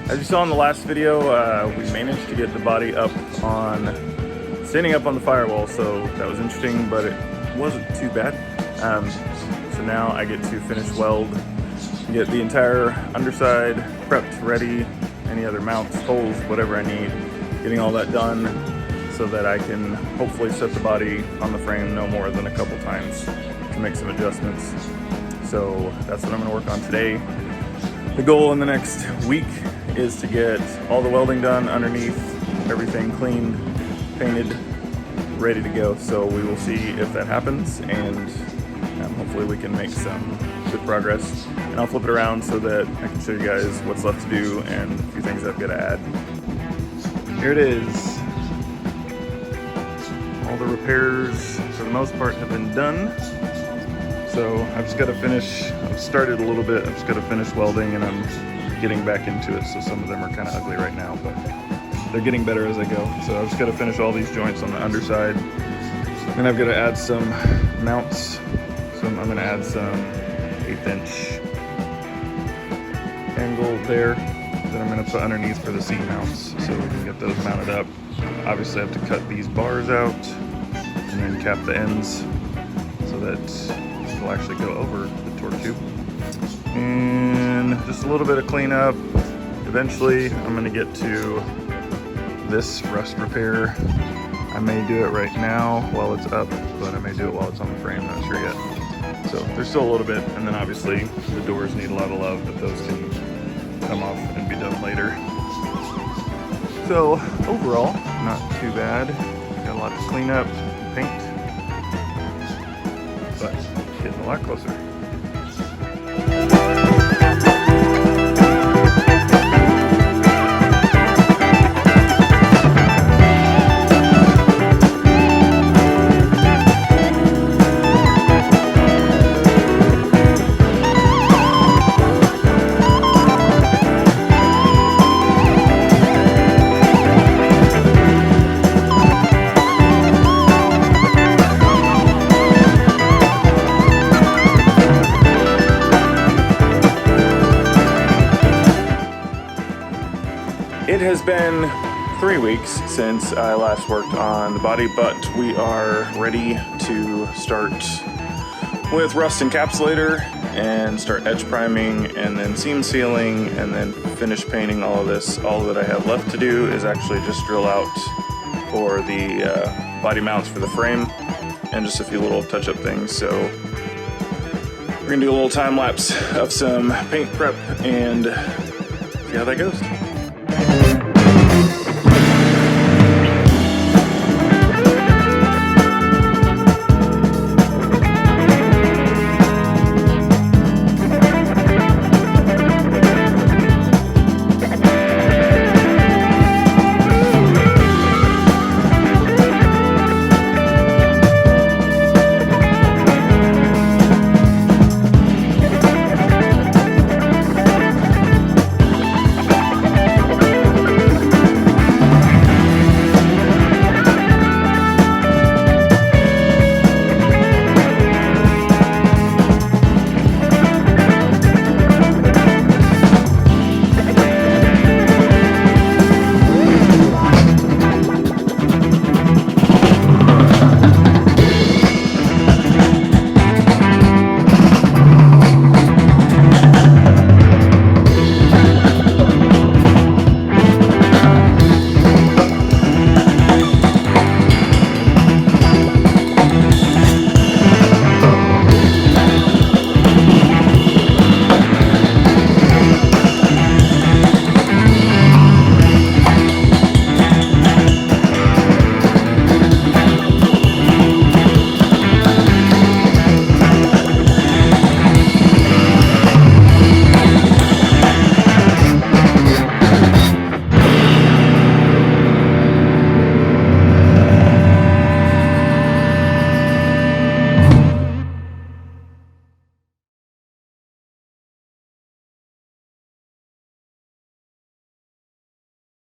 As you saw in the last video, we managed to get the body up on, standing up on the firewall, so that was interesting, but it wasn't too bad. So now I get to finish weld, get the entire underside prepped, ready, any other mounts, holes, whatever I need, getting all that done so that I can hopefully set the body on the frame no more than a couple times to make some adjustments. So that's what I'm gonna work on today. The goal in the next week is to get all the welding done underneath, everything cleaned, painted, ready to go. So we will see if that happens, and hopefully we can make some good progress. And I'll flip it around so that I can show you guys what's left to do and a few things I've got to add. Here it is. All the repairs, for the most part, have been done. So I've just got to finish, I've started a little bit, I've just got to finish welding, and I'm getting back into it. So some of them are kind of ugly right now, but they're getting better as I go. So I've just got to finish all these joints on the underside. Then I've got to add some mounts. So I'm going to add some 1/8 inch angle there that I'm going to put underneath for the seat mounts so we can get those mounted up. Obviously I have to cut these bars out and then cap the ends so that will actually go over the torque tube. And just a little bit of cleanup. Eventually I'm going to get to this rust repair. I may do it right now while it's up, but I may do it while it's on the frame, not sure yet. So there's still a little bit, and then obviously the doors need a lot of love, but those can come off and be done later. So overall, not too bad. Got a lot to clean up, paint, but getting a lot closer. It has been 3 weeks since I last worked on the body, but we are ready to start with rust encapsulator and start edge priming and then seam sealing and then finish painting all of this. All that I have left to do is actually just drill out for the body mounts for the frame and just a few little touch-up things. So we're gonna do a little time lapse of some paint prep and see how that goes.